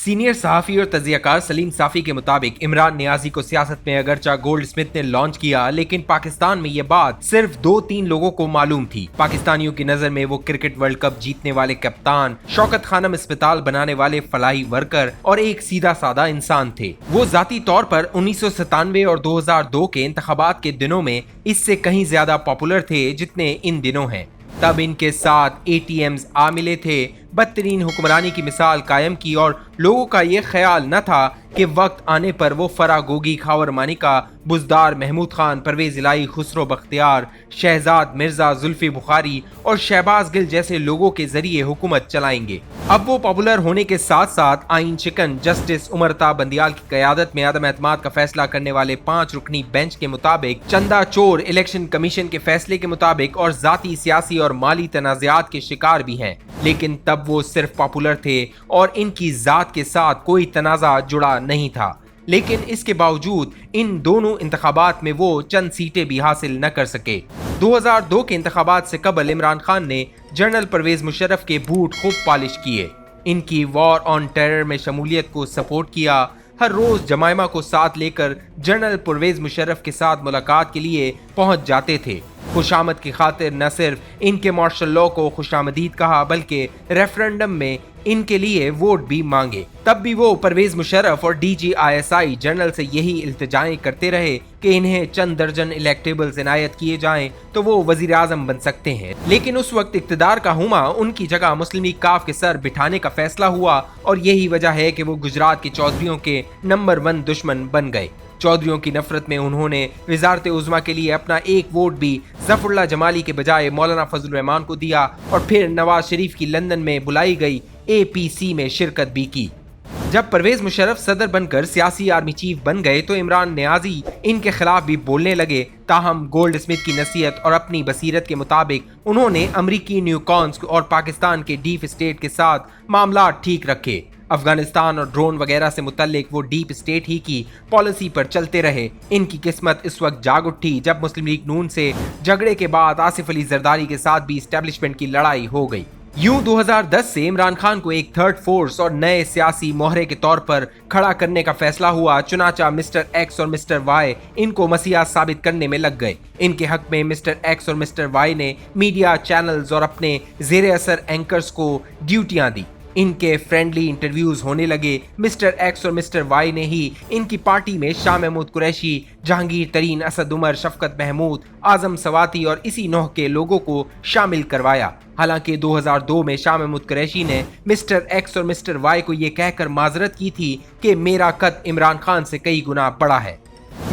Senior सहाफ़ी और तज़ियाकार सलीम साफ़ी के मुताबिक इमरान नियाज़ी को सियासत में अगरचा गोल्ड स्मिथ ने लॉन्च किया, लेकिन पाकिस्तान में ये बात सिर्फ 2-3 लोगों को मालूम थी। पाकिस्तानियों की नज़र में वो क्रिकेट वर्ल्ड कप जीतने वाले कप्तान, शौकत खानम अस्पताल बनाने वाले फलाही वर्कर और एक सीधा साधा इंसान थे। वो ज़ाती तौर पर 1997 और 2002 के इंतखाबात के दिनों में इससे कहीं ज्यादा पॉपुलर थे जितने इन दिनों हैं। तब इनके साथ ATMs आ मिले थे, बदतरीन हुक्मरानी की मिसाल कायम की और लोगों का ये ख्याल न था कि वक्त आने पर वो फरागोगी, खावर मानिका, बुजदार, महमूद खान, परवेज इलाही, खुसरो बख्तियार, शहजाद मिर्जा, जुल्फी बुखारी और शहबाज गिल जैसे लोगों के जरिए हुकूमत चलाएंगे। अब वो पॉपुलर होने के साथ साथ आइन शिकन जस्टिस उमरता बंदियाल की क़यादत में अदम एतमाद का फैसला करने वाले 5 रुकनी बेंच के मुताबिक, चंदा चोर इलेक्शन कमीशन के फैसले के मुताबिक और जाती, सियासी और माली तनाज़ात के शिकार भी हैं। लेकिन तब वो सिर्फ पॉपुलर थे और इनकी जात के साथ कोई तनाज़ा जुड़ा नहीं था। लेकिन इसके बावजूद इन दोनों इंतखाबात में वो चंद सीटें भी हासिल न कर सके। 2002 के इंतखाबात से कबल इमरान खान ने जनरल परवेज मुशर्रफ के बूट खूब पॉलिश किए, इनकी वॉर ऑन टेरर में शमूलियत को सपोर्ट किया। हर रोज जमाइमा को साथ लेकर जनरल परवेज मुशर्रफ के साथ मुलाकात के लिए पहुंच जाते थे। खुशामद की खातिर न सिर्फ इनके मार्शल लॉ को खुशामदीद कहा, बल्कि रेफरेंडम में इनके लिए वोट भी मांगे। तब भी वो परवेज मुशर्रफ और DGISI जनरल से यही इल्तिजाएं करते रहे कि इन्हें चंद दर्जन इलेक्टेबल्स इनायत किए जाएं तो वो वजीर आजम बन सकते हैं। लेकिन उस वक्त इक्तदार का हुमा उनकी जगह मुस्लिम लीग काफ के सर बिठाने का फैसला हुआ और यही वजह है कि वो गुजरात के चौधरियों के नंबर 1 दुश्मन बन गए। चौधरियों की नफरत में उन्होंने वजारत उज़्मा के लिए अपना एक वोट भी ज़फ़रुल्लाह जमाली के बजाय मौलाना फजल रहमान को दिया और फिर नवाज शरीफ की लंदन में बुलाई गई APC में शिरकत भी की। जब परवेज मुशर्रफ सदर बनकर सियासी आर्मी चीफ बन गए तो इमरान नियाज़ी इनके खिलाफ भी बोलने लगे। ताहम गोल्ड स्मिथ की नसीहत और अपनी बसीरत के मुताबिक उन्होंने अमरीकी न्यूकॉन्स और पाकिस्तान के डीप स्टेट के साथ मामला ठीक रखे। अफगानिस्तान और ड्रोन वगैरह से मुतल्लिक वो डीप स्टेट ही की पॉलिसी पर चलते रहे। इनकी किस्मत इस वक्त जाग उठी जब मुस्लिम लीग नून से झगड़े के बाद आसिफ अली जरदारी के साथ भी इस्टेब्लिशमेंट की लड़ाई हो गई। यूं 2010 से इमरान खान को एक थर्ड फोर्स और नए सियासी मोहरे के तौर पर खड़ा करने का फैसला हुआ। चुनाचा मिस्टर X और मिस्टर Y इनको मसीहा साबित करने में लग गए। इनके हक में मिस्टर X और मिस्टर Y ने मीडिया चैनल्स और अपने जेर असर एंकर्स को ड्यूटियां दी। इनके फ्रेंडली इंटरव्यूज होने लगे। मिस्टर X और मिस्टर Y ने ही इनकी पार्टी में शाह महमूद कुरैशी, जहांगीर तरीन, असद उमर, शफकत महमूद, आजम सवाती और इसी नौह के लोगों को शामिल करवाया। हालांकि 2002 में शाह महमूद कुरैशी ने मिस्टर X और मिस्टर Y को ये कहकर माजरत की थी कि मेरा कद इमरान खान से कई गुना बड़ा है।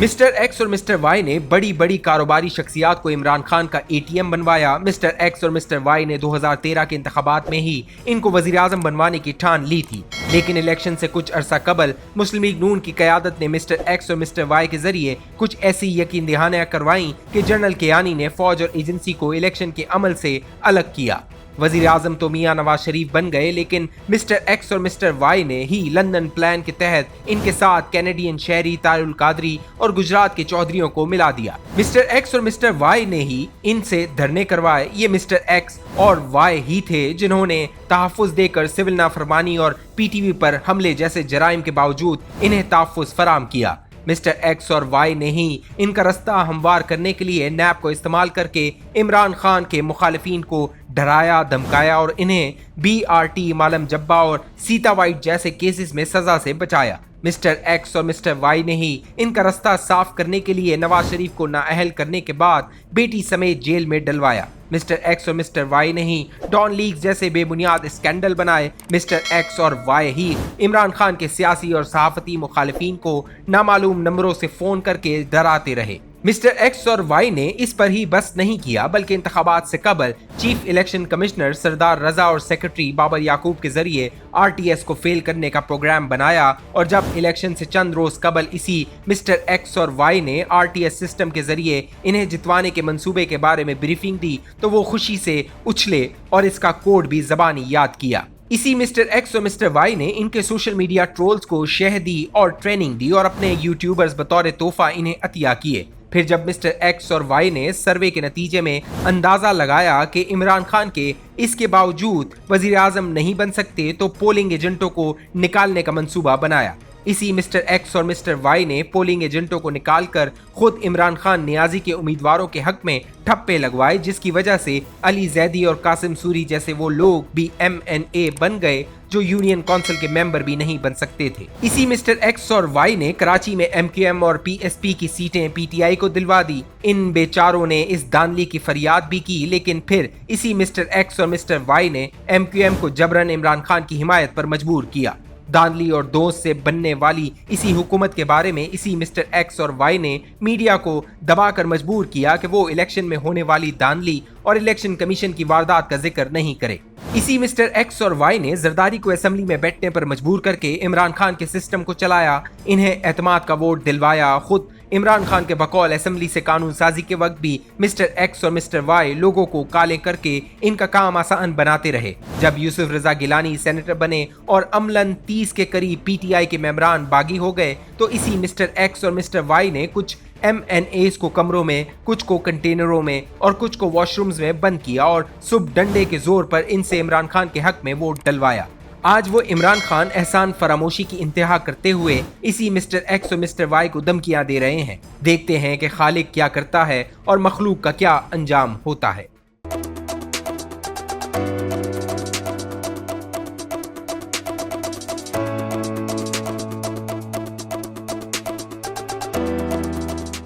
मिस्टर X और मिस्टर Y ने बड़ी बड़ी कारोबारी शख्सियात को इमरान खान का ATM बनवाया। मिस्टर X और मिस्टर Y ने 2013 के इंतखाबात में ही इनको वजीर आजम बनवाने की ठान ली थी। लेकिन इलेक्शन से कुछ अरसा कबल मुस्लिम लीग नून की क़यादत ने मिस्टर X और मिस्टर Y के जरिए कुछ ऐसी यकीन दहानियां करवाई कि जनरल केयानी ने फौज और एजेंसी को इलेक्शन के अमल से अलग किया। वजीर आजम तो मियां नवाज शरीफ बन गए, लेकिन मिस्टर X और मिस्टर Y ने ही लंदन प्लान के तहत इनके साथ कैनेडियन शहरी तारुल कादरी और गुजरात के चौधरियों को मिला दिया। मिस्टर X और मिस्टर Y ने ही इनसे धरने करवाए। ये मिस्टर X और Y ही थे जिन्होंने तहफ़्फ़ुज़ देकर सिविल नाफरमानी और PTV पर हमले जैसे जराइम के बावजूद इन्हें तहफ़्फ़ुज़ फराम किया। मिस्टर X और Y ने ही इनका रास्ता हमवार करने के लिए नैब को इस्तेमाल करके इमरान खान के मुखालिफिन को डराया, धमकाया और इन्हें BRT, मालम जब्बा और सीता वाइट जैसे केसेस में सजा से बचाया। मिस्टर X और मिस्टर Y ने ही इनका रास्ता साफ करने के लिए नवाज शरीफ को नाअहल करने के बाद बेटी समेत जेल में डलवाया। मिस्टर X और मिस्टर Y ने ही डॉन लीग जैसे बेबुनियाद स्कैंडल बनाए। मिस्टर X और Y ही इमरान खान के सियासी और सहाफती मुखालिफिन को नामालूम नंबरों से फोन करके डराते रहे। मिस्टर X और Y ने इस पर ही बस नहीं किया, बल्कि इंतखाबात से कबल चीफ इलेक्शन कमिश्नर सरदार रजा और सेक्रेटरी बाबर याकूब के जरिए RTS को फेल करने का प्रोग्राम बनाया। और जब इलेक्शन से चंद रोज कबल इसी मिस्टर X और Y ने RTS सिस्टम के जरिए इन्हें जितवाने के मंसूबे के बारे में ब्रीफिंग दी तो वो खुशी से उछले और इसका कोड भी जबानी याद किया। इसी मिस्टर X और मिस्टर Y ने इनके सोशल मीडिया ट्रोल्स को शह दी और ट्रेनिंग दी और अपने यूट्यूबर्स बतौर तोहफा इन्हें अतिया किए। फिर जब मिस्टर एक्स और वाई ने सर्वे के नतीजे में अंदाजा लगाया कि इमरान खान के इसके बावजूद वजीर आजम नहीं बन सकते, तो पोलिंग एजेंटों को निकालने का मंसूबा बनाया। इसी मिस्टर एक्स और मिस्टर वाई ने पोलिंग एजेंटों को निकालकर खुद इमरान खान नियाजी के उम्मीदवारों के हक में ठप्पे लगवाए, जिसकी वजह से अली जैदी और कासिम सूरी जैसे वो लोग भी MNA बन गए जो यूनियन काउंसिल के मेंबर भी नहीं बन सकते थे। इसी मिस्टर एक्स और वाई ने कराची में MQM और PSP की सीटें PTI को दिलवा दी। इन बेचारों ने इस दानली की फरियाद भी की, लेकिन फिर इसी मिस्टर एक्स और मिस्टर वाई ने MQM को जबरन इमरान खान की हिमायत पर मजबूर किया। दानली और दोस्त से बनने वाली इसी हुकूमत के बारे में इसी मिस्टर एक्स और वाई ने मीडिया को दबाकर मजबूर किया कि वो इलेक्शन में होने वाली दानली और इलेक्शन कमीशन की वारदात का जिक्र नहीं करे। इसी मिस्टर एक्स और वाई ने जरदारी को असेंबली में बैठने पर मजबूर करके इमरान खान के सिस्टम को चलाया, इन्हें एतमाद का वोट दिलवाया। खुद इमरान खान के बकौल असेंबली से कानून साजी के वक्त भी मिस्टर एक्स और मिस्टर वाई लोगों को काले करके इनका काम आसान बनाते रहे। जब यूसुफ रजा गिलानी सेनेटर बने और अमलन 30 के करीब PTI के मेंबरान बागी हो गए, तो इसी मिस्टर एक्स और मिस्टर वाई ने कुछ MNAs को कमरों में, कुछ को कंटेनरों में और कुछ को वॉशरूम्स में बंद किया और सुब डंडे के जोर पर इनसे इमरान खान के हक में वोट डलवाया। आज वो इमरान खान एहसान फरामोशी की इंतहा करते हुए इसी मिस्टर एक्स और मिस्टर वाई को धमकियां दे रहे हैं। देखते हैं कि खालिक क्या करता है और मखलूक का क्या अंजाम होता है।